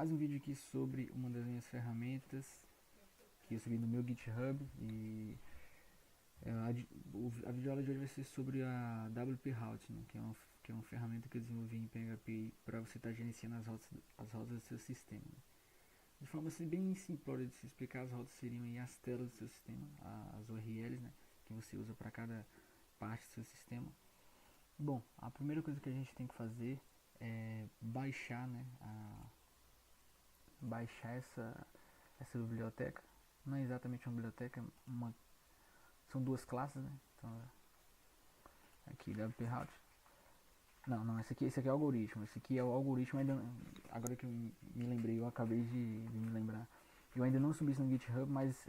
Mais um vídeo aqui sobre uma das minhas ferramentas que eu subi no meu GitHub. E a videoaula de hoje vai ser sobre a WP Route, né, que é uma ferramenta que eu desenvolvi em PHP para você estar gerenciando as rotas do seu sistema, né. De forma assim, bem simplória de se explicar, as rotas seriam aí as telas do seu sistema, as URLs, né, que você usa para cada parte do seu sistema. Bom, a primeira coisa que a gente tem que fazer é baixar, né, baixar essa biblioteca. Não é exatamente uma biblioteca, são duas classes, né? Então, aqui WP Route. Não, esse aqui é o algoritmo. Esse aqui é o algoritmo. Agora que eu me lembrei, eu acabei de me lembrar. Eu ainda não subi isso no GitHub, mas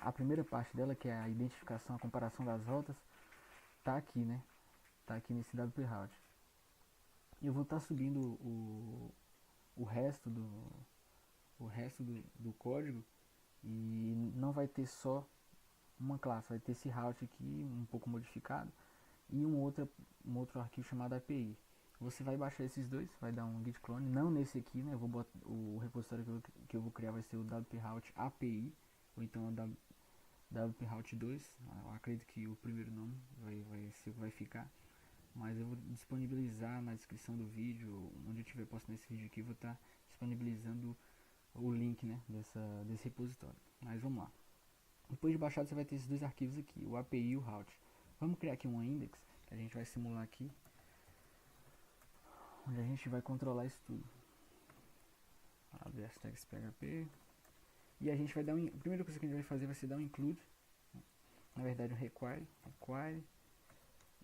a primeira parte dela, que é a identificação, a comparação das rotas, tá aqui, né? Tá aqui nesse WP Route. E eu vou estar subindo o resto do código, e não vai ter só uma classe, vai ter esse route aqui um pouco modificado e um outro arquivo chamado API. Você vai baixar esses dois, vai dar um git clone, não nesse aqui, né? Eu vou botar, o repositório que eu vou criar vai ser o WP Route API, ou então o WP Route 2. Eu acredito que o primeiro nome vai ser o que vai ficar, mas eu vou disponibilizar na descrição do vídeo, onde eu estiver postando esse vídeo aqui, eu vou estar disponibilizando o link, né, desse repositório. Mas vamos lá. Depois de baixado, você vai ter esses dois arquivos aqui, o API e o route. Vamos criar aqui uma index, que a gente vai simular aqui, onde a gente vai controlar isso tudo. Abre as tags PHP. E a gente vai dar a primeira coisa que a gente vai fazer vai ser dar um include. Na verdade, um require.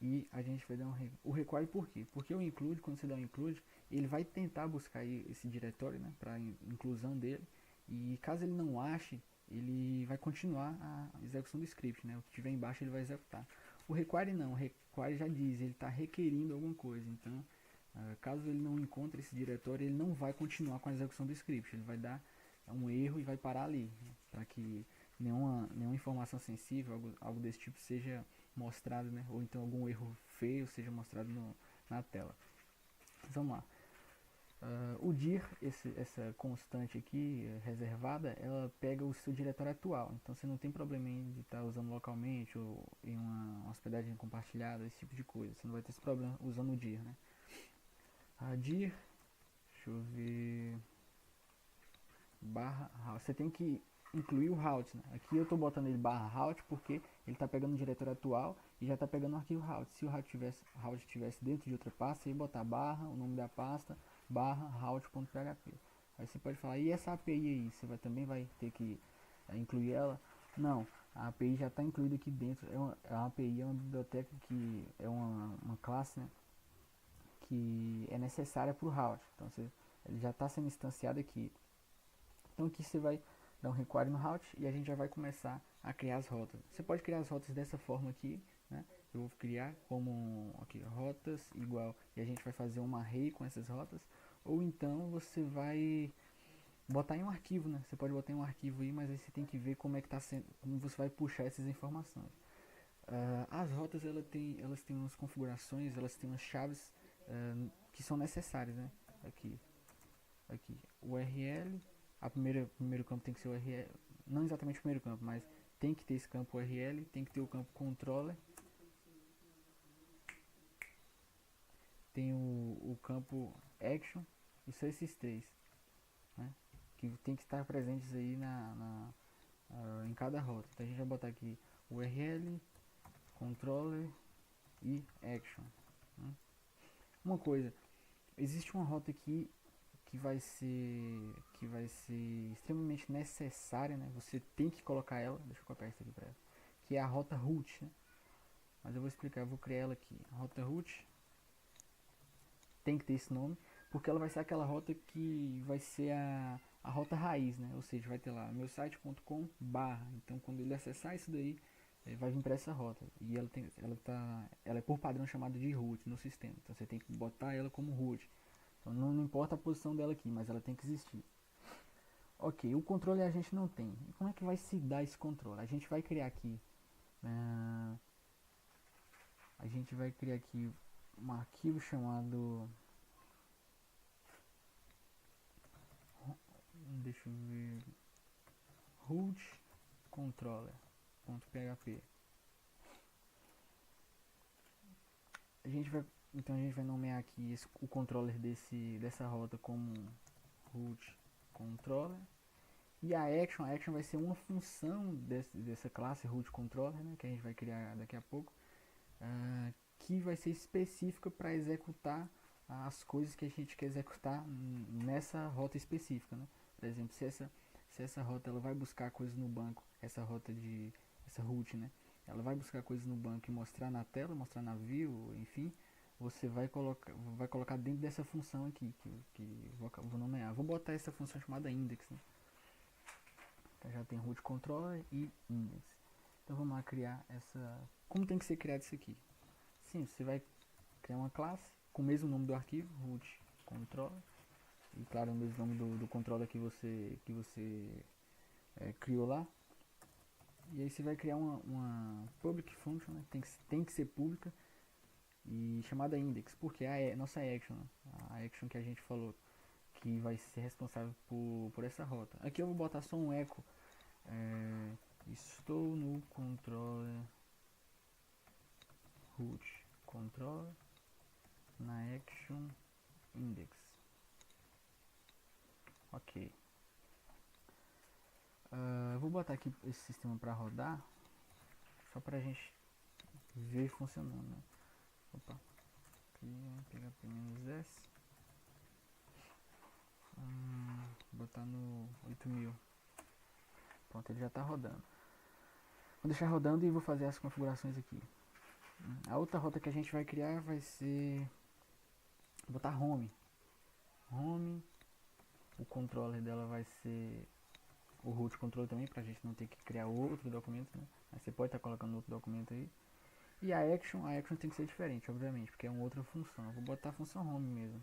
E a gente vai dar o require por quê? Porque o include, quando você dá um include, ele vai tentar buscar esse diretório, né, para inclusão dele. E caso ele não ache, ele vai continuar a execução do script, né? O que tiver embaixo ele vai executar. O require não, o require já diz, ele está requerindo alguma coisa. Então, caso ele não encontre esse diretório, ele não vai continuar com a execução do script. Ele vai dar um erro e vai parar ali, né, para que nenhuma informação sensível, algo desse tipo, seja mostrado, né? Ou então algum erro feio seja mostrado na tela. Vamos lá. O dir, essa constante aqui reservada, ela pega o seu diretório atual. Então você não tem problema em estar usando localmente ou em uma hospedagem compartilhada, esse tipo de coisa. Você não vai ter esse problema usando o dir, né? Dir, deixa eu ver, barra route. Você tem que incluir o route, né? Aqui eu estou botando ele barra route porque ele está pegando o diretório atual e já está pegando o arquivo route. Se o route tivesse dentro de outra pasta, você ia botar barra, o nome da pasta, barra route.php. Aí você pode falar, e essa API aí, você também vai ter que incluir ela? Não, a API já está incluída aqui dentro. A API é uma biblioteca que é uma classe, né, que é necessária para o route. Então ele já está sendo instanciado aqui. Então aqui você vai dar um require no route e a gente já vai começar a criar as rotas. Você pode criar as rotas dessa forma aqui, né? Eu vou criar como aqui, rotas igual, e a gente vai fazer uma array com essas rotas, ou então você vai botar em um arquivo, né? Você pode botar em um arquivo aí, mas aí você tem que ver como é que tá sendo, como você vai puxar essas informações. As rotas elas têm umas configurações, elas têm umas chaves que são necessárias, né? Aqui, URL. Primeiro campo tem que ser o URL, não exatamente o primeiro campo, mas tem que ter esse campo URL, tem que ter o campo controller, tem o campo action, e são esses três, né, que tem que estar presentes aí em cada rota. Então a gente vai botar aqui URL, controller e action, né. Uma coisa, existe uma rota aqui que vai ser extremamente necessária, né? Você tem que colocar ela. Deixa eu copiar isso aqui para ela, que é a rota root, né? Mas eu vou explicar, eu vou criar ela aqui. A rota root tem que ter esse nome, porque ela vai ser aquela rota que vai ser a rota raiz, né? Ou seja, vai ter lá meu site.com barra. Então quando ele acessar isso daí, vai vir para essa rota. E ela é por padrão chamada de root no sistema. Então você tem que botar ela como root. Então não importa a posição dela aqui, mas ela tem que existir. Ok, o controle a gente não tem. E como é que vai se dar esse controle? A gente vai criar aqui um arquivo chamado deixa eu ver, root controller.php. Então a gente vai nomear aqui o controller dessa rota como root controller. E a action vai ser uma função dessa classe root controller, né, que a gente vai criar daqui a pouco, que vai ser específica para executar as coisas que a gente quer executar nessa rota específica, né? Por exemplo, se essa rota ela vai buscar coisas no banco, essa root, né? Ela vai buscar coisas no banco e mostrar na tela, mostrar na view, enfim, você vai colocar dentro dessa função aqui que vou nomear. Vou botar essa função chamada index, né? Então já tem root controller e index. Então vamos lá criar essa. Como tem que ser criado isso aqui? Sim, você vai criar uma classe com o mesmo nome do arquivo, root controller, e claro, o mesmo nome do controller que você criou lá. E aí você vai criar uma public function, né? Tem que ser pública e chamada index, porque é a nossa action, né? A action que a gente falou que vai ser responsável por essa rota. Aqui eu vou botar só um echo. Estou no controller root controller na action index. Ok. Vou botar aqui esse sistema para rodar, só para a gente ver funcionando, né? Opa, aqui, PHP-S, botar no 8000. Pronto, ele já está rodando. Vou deixar rodando e vou fazer as configurações aqui. A outra rota que a gente vai criar vai ser, vou botar home. O controller dela vai ser o root controller também, pra gente não ter que criar outro documento, né? Aí você pode estar colocando outro documento aí. E a action tem que ser diferente, obviamente, porque é uma outra função. Eu vou botar a função home mesmo.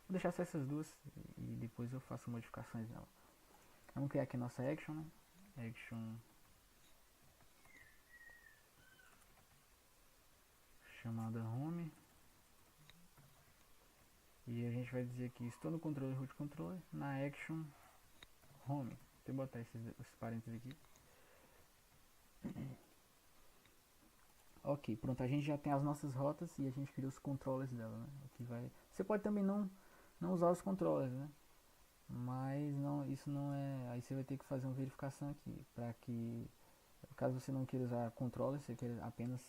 Vou deixar só essas duas e depois eu faço modificações nela. Vamos criar aqui nossa action, né? Action chamada home. E a gente vai dizer que estou no controller root controller na action home. Vou botar esses parênteses aqui. Ok, pronto, a gente já tem as nossas rotas e a gente criou os controllers dela, né? Aqui vai. Você pode também não usar os controllers, né? Mas isso não é. Aí você vai ter que fazer uma verificação aqui para que, caso você não queira usar controllers, você queira apenas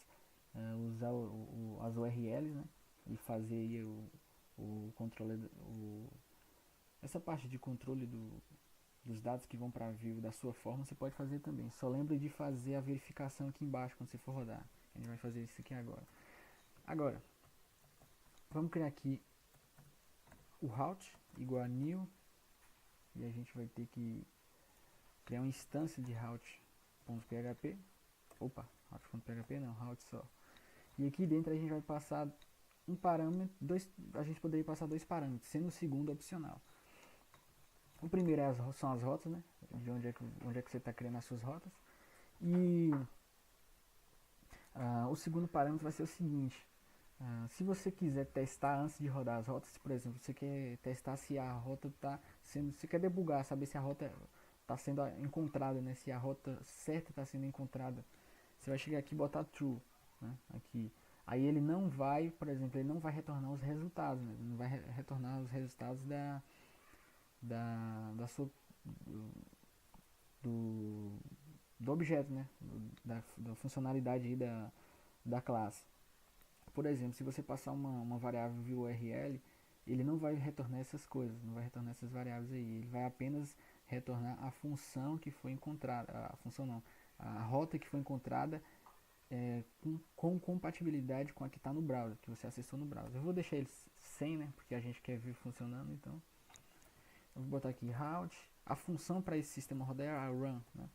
usar as URLs, né? E fazer aí o controle, essa parte de controle dos dados que vão para a view da sua forma, você pode fazer também. Só lembre de fazer a verificação aqui embaixo quando você for rodar. A gente vai fazer isso aqui agora. Agora, vamos criar aqui o route igual a new, e a gente vai ter que criar uma instância de route.php. Opa, route.php não, route só. E aqui dentro a gente vai passar um parâmetro, a gente poderia passar dois parâmetros, sendo o segundo opcional. O primeiro são as rotas, né? De onde é que você está criando as suas rotas. E o segundo parâmetro vai ser o seguinte: se você quiser testar antes de rodar as rotas, por exemplo, você quer testar se a rota está sendo, você quer debugar, saber se a rota está sendo encontrada, né? Se a rota certa está sendo encontrada, você vai chegar aqui e botar true, né? Aqui. Aí ele não vai, por exemplo, ele não vai retornar os resultados, né? Ele não vai retornar os resultados da sua do objeto, né? Da funcionalidade aí da classe. Por exemplo, se você passar uma variável URL, ele não vai retornar essas coisas, não vai retornar essas variáveis aí. Ele vai apenas retornar a função que foi encontrada, a função não, a rota que foi encontrada com compatibilidade com a que está no browser, que você acessou no browser. Eu vou deixar ele sem, né? Porque a gente quer ver funcionando, então eu vou botar aqui route. A função para esse sistema rodar é a run, né?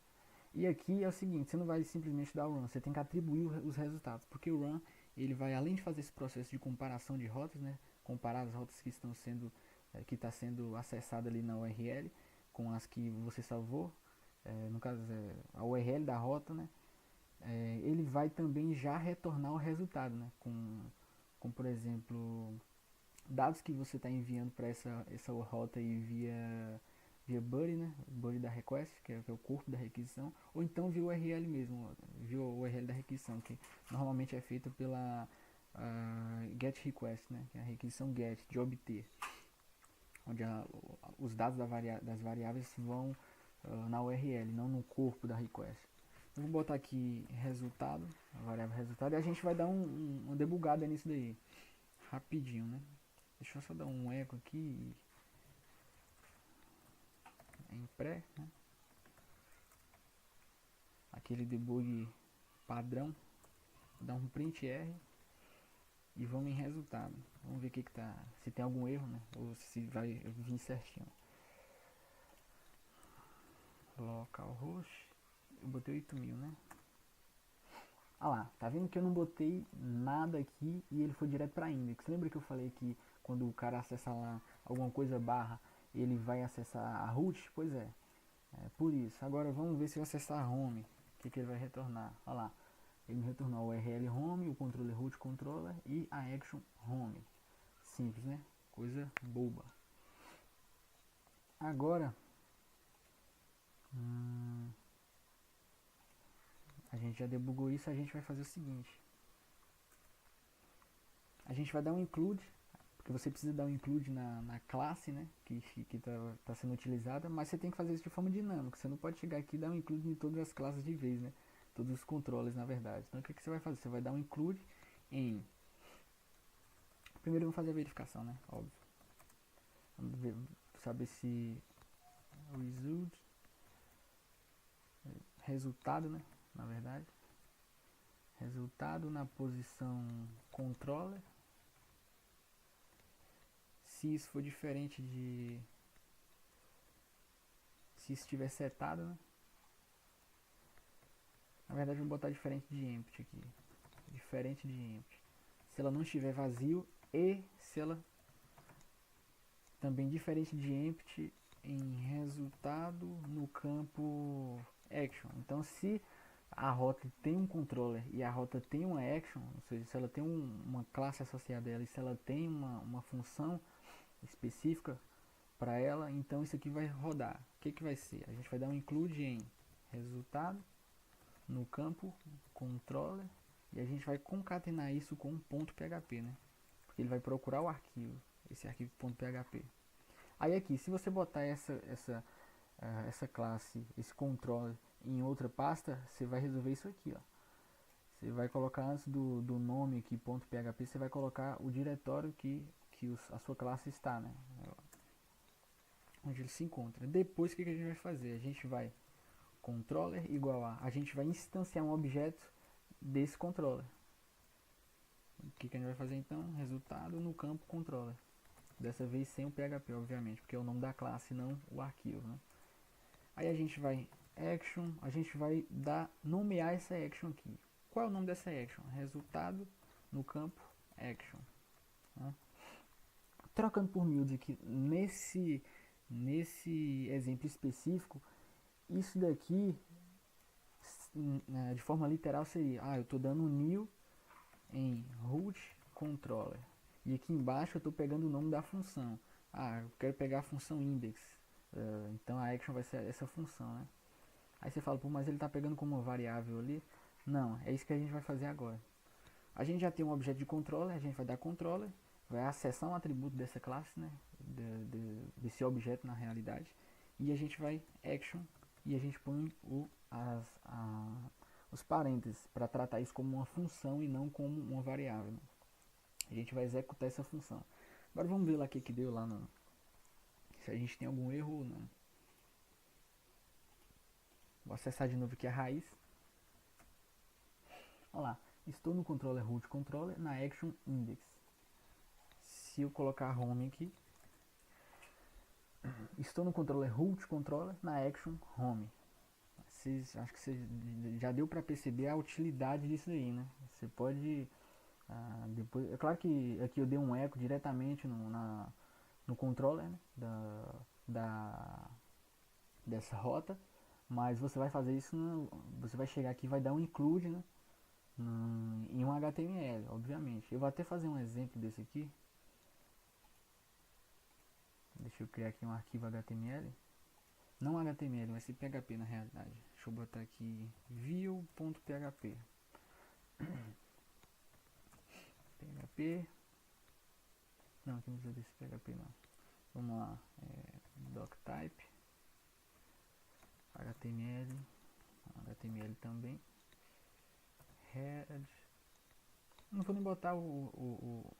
E aqui é o seguinte, você não vai simplesmente dar o run, você tem que atribuir os resultados, porque o run ele vai, além de fazer esse processo de comparação de rotas, né, comparar as rotas que estão sendo que está sendo acessada ali na URL com as que você salvou, no caso a URL da rota, né, ele vai também já retornar o resultado, né, com por exemplo dados que você está enviando para essa rota aí via body, né? Body da request, que é o corpo da requisição, ou então via URL mesmo, via o URL da requisição, que normalmente é feita pela get request, né? Que é a requisição get, de obter, onde os dados das variáveis vão na URL, não no corpo da request. Eu vou botar aqui resultado, a variável resultado, e a gente vai dar uma debugada nisso daí, rapidinho, né? Deixa eu só dar um eco aqui em pré, né? Aquele debug padrão, vou dar um print R e vamos em resultado. Vamos ver o que tá, se tem algum erro, né? Ou se vai vir certinho. Localhost, eu botei 8000, né? Ah lá, tá vendo que eu não botei nada aqui e ele foi direto para index. Lembra que eu falei que quando o cara acessar lá alguma coisa barra, ele vai acessar a root? Pois é, por isso. Agora vamos ver se eu acessar a home, o que ele vai retornar. Olha lá, ele me retornou o URL home, o controller root controller e a action home. Simples, né? Coisa boba. Agora a gente já debugou isso, a gente vai fazer o seguinte. A gente vai dar um include, porque você precisa dar um include na classe, né, que tá sendo utilizada, mas você tem que fazer isso de forma dinâmica. Você não pode chegar aqui e dar um include em todas as classes de vez, né? Todos os controles, na verdade. Então o que você vai fazer? Você vai dar um include em... Primeiro vamos fazer a verificação, né? Óbvio. Vamos ver, saber se resultado, né? Na verdade. Resultado na posição controller. Se isso for diferente de... Se isso estiver setado, né? Na verdade eu vou botar diferente de empty aqui. Diferente de empty. Se ela não estiver vazio e se ela também diferente de empty em resultado no campo action. Então se a rota tem um controller e a rota tem uma action, ou seja, se ela tem uma classe associada a ela e se ela tem uma função específica para ela, então isso aqui vai rodar. O que vai ser? A gente vai dar um include em resultado no campo controller e a gente vai concatenar isso com um ponto PHP, né? Porque ele vai procurar o arquivo, esse arquivo .php. Aí aqui, se você botar essa classe, esse controller em outra pasta, você vai resolver isso aqui, ó. Você vai colocar antes do nome aqui .php, você vai colocar o diretório que a sua classe está, né? Onde ele se encontra. Depois o que a gente vai fazer? A gente vai controller igual a gente vai instanciar um objeto desse controller. O que a gente vai fazer então? Resultado no campo controller. Dessa vez sem o PHP, obviamente, porque é o nome da classe, não o arquivo, né? Aí a gente vai action, a gente vai nomear essa action aqui. Qual é o nome dessa action? Resultado no campo action, né? Trocando por miúdos aqui, nesse exemplo específico, isso daqui de forma literal seria, eu estou dando um new em root controller e aqui embaixo eu estou pegando o nome da função. Eu quero pegar a função index, então a action vai ser essa função, né? Aí você fala, pô, mas ele está pegando como uma variável ali. Não, é isso que a gente vai fazer agora. A gente já tem um objeto de controller, a gente vai dar controller, vai acessar um atributo dessa classe, né? Desse objeto na realidade, e a gente vai action e a gente põe os parênteses para tratar isso como uma função e não como uma variável, né? A gente vai executar essa função. Agora vamos ver lá o que deu lá no... se a gente tem algum erro ou não. Vou acessar de novo aqui a raiz. Olha lá, estou no controller root controller na action index. Se eu colocar home aqui, estou no controller root controller na action home. Acho que você já deu para perceber a utilidade disso aí, né? Você pode depois, é claro que aqui eu dei um eco diretamente no controller, né? Dessa rota, mas você vai fazer isso, você vai chegar aqui e vai dar um include, né? Em um HTML, obviamente. Eu vou até fazer um exemplo desse aqui. Deixa eu criar aqui um arquivo HTML. Não HTML, vai ser PHP na realidade. Deixa eu botar aqui view.php. PHP. Não, aqui não precisa desse PHP não. Vamos lá. Doctype. HTML. HTML também. Head. Não vou nem botar vou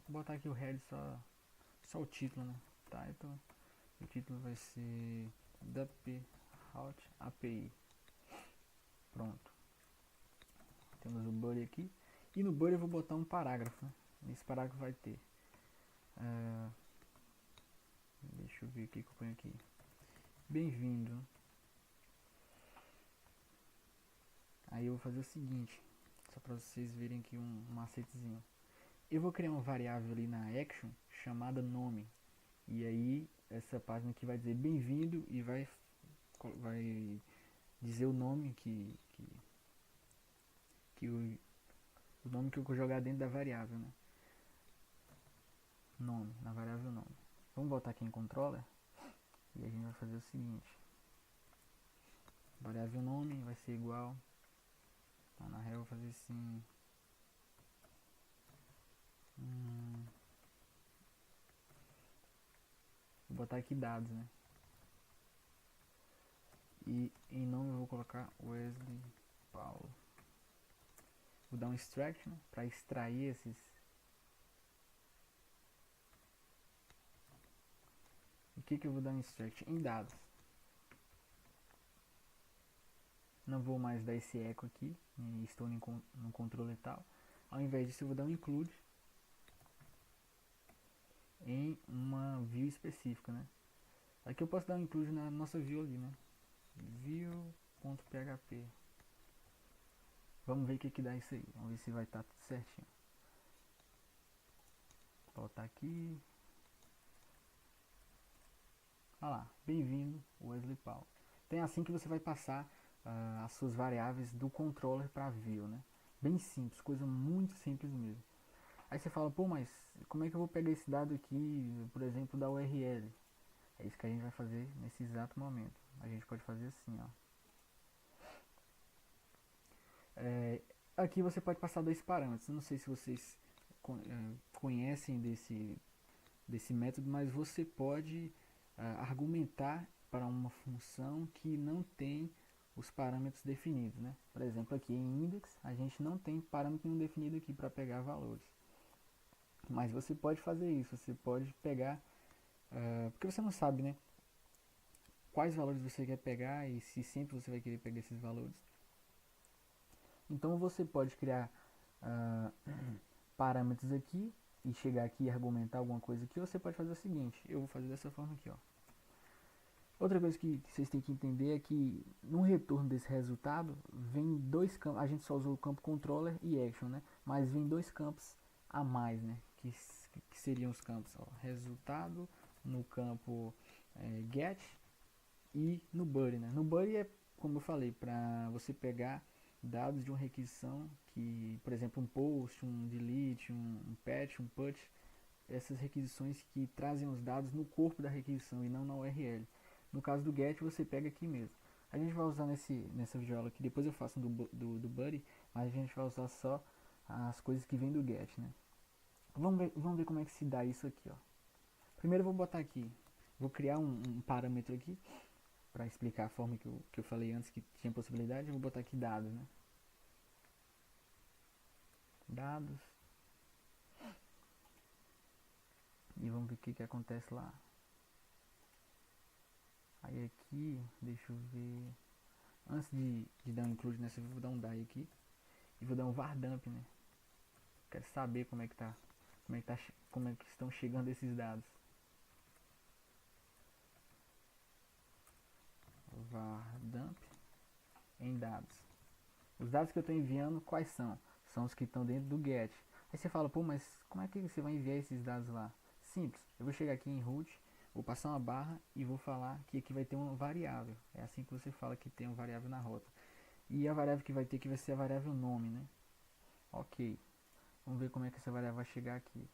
botar aqui o head só o título, né? Title. O título vai ser Route API. Pronto. Temos o body aqui. E no body eu vou botar um parágrafo, né? Nesse parágrafo vai ter. Deixa eu ver o que eu ponho aqui. Bem-vindo. Aí eu vou fazer o seguinte. Só para vocês verem aqui um macetezinho. Eu vou criar uma variável ali na action chamada nome. E aí essa página aqui vai dizer bem-vindo e vai dizer o nome o nome que eu vou jogar dentro da variável, né? Nome, na variável nome. Vamos botar aqui em controller e a gente vai fazer o seguinte. Variável nome vai ser igual. Na real eu vou fazer assim. Vou botar aqui dados, né? E em nome eu vou colocar Wesley Paulo. Vou dar um extract, né? Para extrair esses. O que eu vou dar um extract? Em dados. Não vou mais dar esse eco aqui. Estou no controle e tal. Ao invés disso eu vou dar um include em uma view específica, né? Aqui eu posso dar um include na nossa view ali, né? View.php. Vamos ver o que dá isso aí. Vamos ver se vai estar tudo certinho. Vou botar aqui. Olha lá. Bem-vindo, Wesley Paulo. Então é assim que você vai passar as suas variáveis do controller para view, né? Bem simples, coisa muito simples mesmo. Aí você fala, pô, mas como é que eu vou pegar esse dado aqui, por exemplo, da URL? É isso que a gente vai fazer nesse exato momento. A gente pode fazer assim, ó. Aqui você pode passar dois parâmetros. Eu não sei se vocês conhecem desse método, mas você pode argumentar para uma função que não tem os parâmetros definidos, né? Por exemplo, aqui em index a gente não tem parâmetro nenhum definido aqui para pegar valores. Mas você pode fazer isso, você pode pegar, porque você não sabe, né? Quais valores você quer pegar e se sempre você vai querer pegar esses valores. Então você pode criar parâmetros aqui e chegar aqui e argumentar alguma coisa aqui. Ou você pode fazer o seguinte, eu vou fazer dessa forma aqui, ó. Outra coisa que vocês têm que entender é que no retorno desse resultado vem dois campos. A gente só usou o campo controller e action, né? Mas vem dois campos a mais, né? Que seriam os campos, ó, resultado no campo get e no body, né? No body é, como eu falei, para você pegar dados de uma requisição que, por exemplo, um post, um delete, um patch, um put, essas requisições que trazem os dados no corpo da requisição e não na URL. No caso do get, você pega aqui mesmo. A gente vai usar nessa videoaula aqui, depois eu faço do buddy, mas a gente vai usar só as coisas que vem do get, né? Vamos ver como é que se dá isso aqui, ó. Primeiro eu vou botar aqui, vou criar um parâmetro aqui, para explicar a forma que eu falei antes que tinha possibilidade. Eu vou botar aqui dados, né? Dados. E vamos ver o que acontece lá. Aí aqui, deixa eu ver. Antes de dar um include nessa, eu vou dar um die aqui. E vou dar um var dump, né? Quero saber como é que estão chegando esses dados. Var dump em dados. Os dados que eu estou enviando, quais são? São os que estão dentro do get. Aí você fala, pô, mas como é que você vai enviar esses dados lá? Simples, eu vou chegar aqui em root, vou passar uma barra e vou falar que aqui vai ter uma variável. É assim que você fala que tem uma variável na rota. E a variável que vai ter aqui vai ser a variável nome, né? Ok, vamos ver como é que essa variável vai chegar aqui.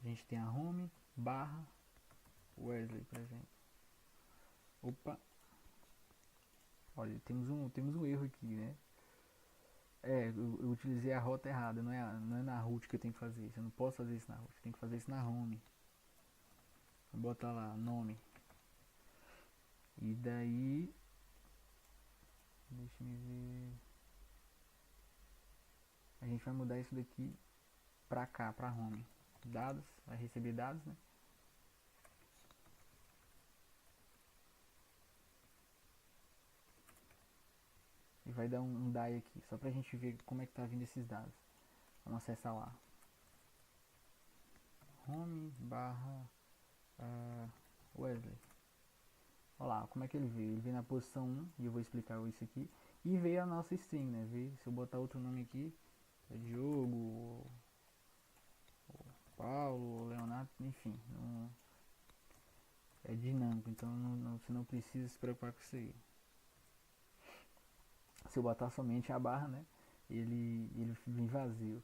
A gente tem a home barra Wesley, por exemplo. Opa, olha, temos um erro aqui, né? Eu utilizei a rota errada, não é na root que eu tenho que fazer isso. Eu não posso fazer isso na root, eu tenho que fazer isso na home. Vou botar lá, nome. E daí, deixa eu ver. A gente vai mudar isso daqui pra cá, pra home. Dados, vai receber dados, né? E vai dar um die aqui, só pra gente ver como é que tá vindo esses dados. Vamos acessar lá. Home barra Wesley. Olha lá, como é que ele veio? Ele veio na posição 1, e eu vou explicar isso aqui. E veio a nossa string, né? Veio, se eu botar outro nome aqui, é Diogo, Paulo, Leonardo, enfim. Não, é dinâmico, então você não precisa se preocupar com isso aí. Se eu botar somente a barra, né? Ele vem vazio.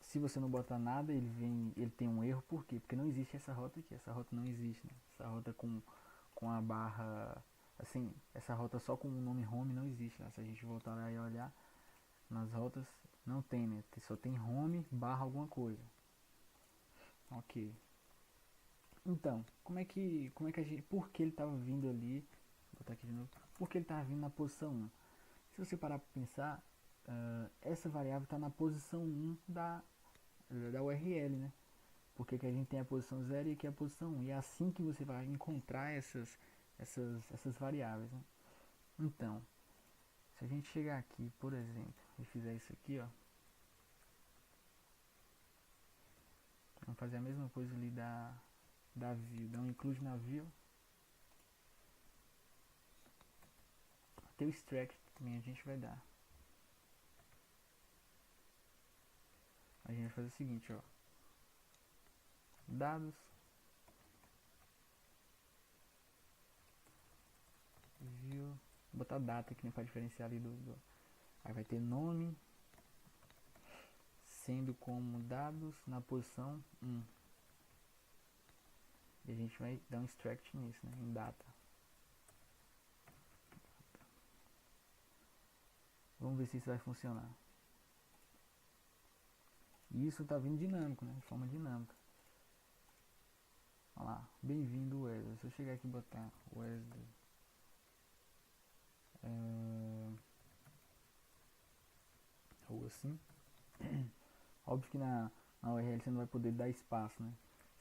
Se você não botar nada, ele tem um erro. Por quê? Porque não existe essa rota aqui. Essa rota não existe, né? Essa rota com a barra, assim, essa rota só com o nome home não existe, né? Se a gente voltar lá e olhar nas rotas, não tem, né? Só tem home barra alguma coisa. Ok. Então, como é que a gente, por que ele estava vindo ali? Vou botar aqui de novo. Por que ele estava vindo na posição 1? Se você parar para pensar, essa variável está na posição 1 da URL, né? Porque que a gente tem a posição 0 e aqui a posição 1. E é assim que você vai encontrar essas variáveis, né? Então, se a gente chegar aqui, por exemplo, e fizer isso aqui, ó. Vamos fazer a mesma coisa ali da view. Dá um include na view. Até o extract também a gente vai dar. A gente vai fazer o seguinte, ó. Dados. View. Vou botar data aqui, né, para diferenciar ali Aí vai ter nome. Sendo como dados na posição 1. E a gente vai dar um extract nisso, né, em data. Vamos ver se isso vai funcionar. E isso está vindo dinâmico, né, de forma dinâmica. Olha lá, bem-vindo Wesley. Se eu chegar aqui e botar Wesley ou assim, óbvio que na URL você não vai poder dar espaço, né?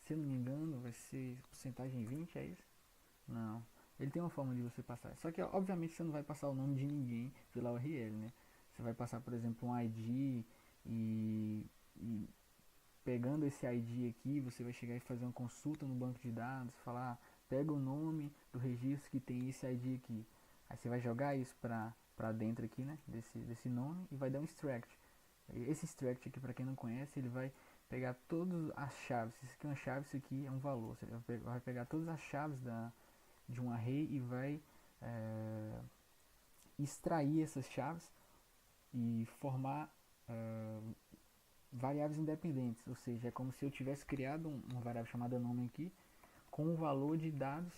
Se eu não me engano, vai ser porcentagem 20, é isso? Não. Ele tem uma forma de você passar. Só que, obviamente, você não vai passar o nome de ninguém pela URL, né? Você vai passar, por exemplo, um ID e pegando esse ID aqui, você vai chegar e fazer uma consulta no banco de dados, falar, pega o nome do registro que tem esse ID aqui. Aí você vai jogar isso pra dentro aqui, né? Desse nome e vai dar um extract. Esse extract aqui, para quem não conhece, ele vai pegar todas as chaves. Isso aqui é uma chave, isso aqui é um valor. Você vai pegar todas as chaves de um array e vai extrair essas chaves e formar variáveis independentes. Ou seja, é como se eu tivesse criado uma variável chamada nome aqui com um valor de dados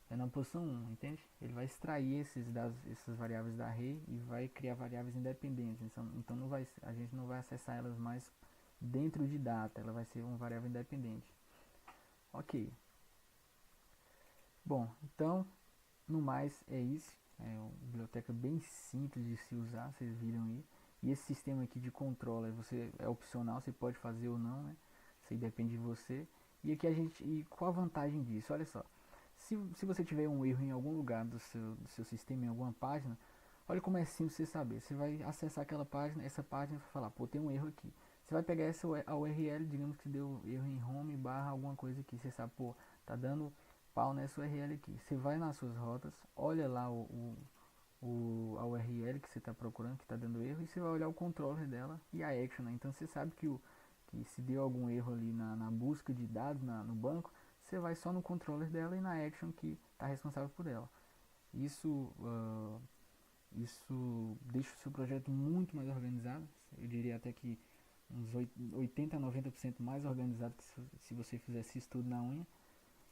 na posição 1, entende? Ele vai extrair esses dados, essas variáveis da array e vai criar variáveis independentes. Então a gente não vai acessar elas mais dentro de data, ela vai ser uma variável independente. Ok. Bom, então, no mais é isso. É uma biblioteca bem simples de se usar, vocês viram aí. E esse sistema aqui de controle é opcional, você pode fazer ou não, né? Isso aí depende de você. E aqui e qual a vantagem disso? Olha só. Se você tiver um erro em algum lugar do seu sistema, em alguma página, olha como é simples você saber. Você vai acessar aquela página, essa página vai falar, pô, tem um erro aqui. Você vai pegar a URL, digamos que deu erro em home barra alguma coisa aqui. Você sabe, pô, tá dando pau nessa URL aqui. Você vai nas suas rotas, olha lá a URL que você está procurando, que está dando erro, e você vai olhar o controller dela e a action, né? Então você sabe que se deu algum erro ali na busca de dados no banco, você vai só no controller dela e na action que está responsável por ela. Isso deixa o seu projeto muito mais organizado. Eu diria até que uns 80 a 90% mais organizado que se você fizesse isso tudo na unha.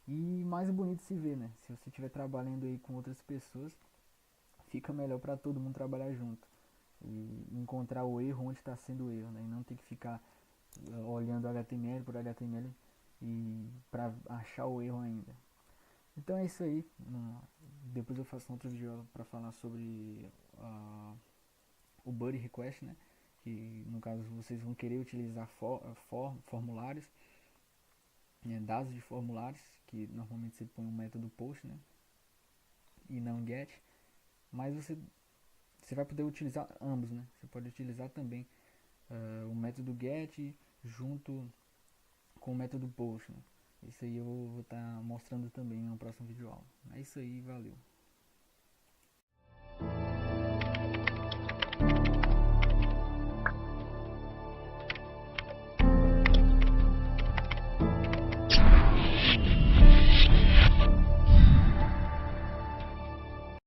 E mais bonito se ver, né? Se você estiver trabalhando aí com outras pessoas, fica melhor para todo mundo trabalhar junto. E encontrar o erro onde está sendo o erro, né? E não ter que ficar olhando HTML por HTML e para achar o erro ainda. Então é isso aí. Depois eu faço outro vídeo para falar sobre o Buddy Request, né? Que no caso vocês vão querer utilizar formulários, né? Dados de formulários, que normalmente você põe um método post, né? E não get. Mas você vai poder utilizar ambos, né? Você pode utilizar também o método get junto com o método post, né? Isso aí eu vou estar mostrando também no próximo vídeo aula. É isso aí, valeu.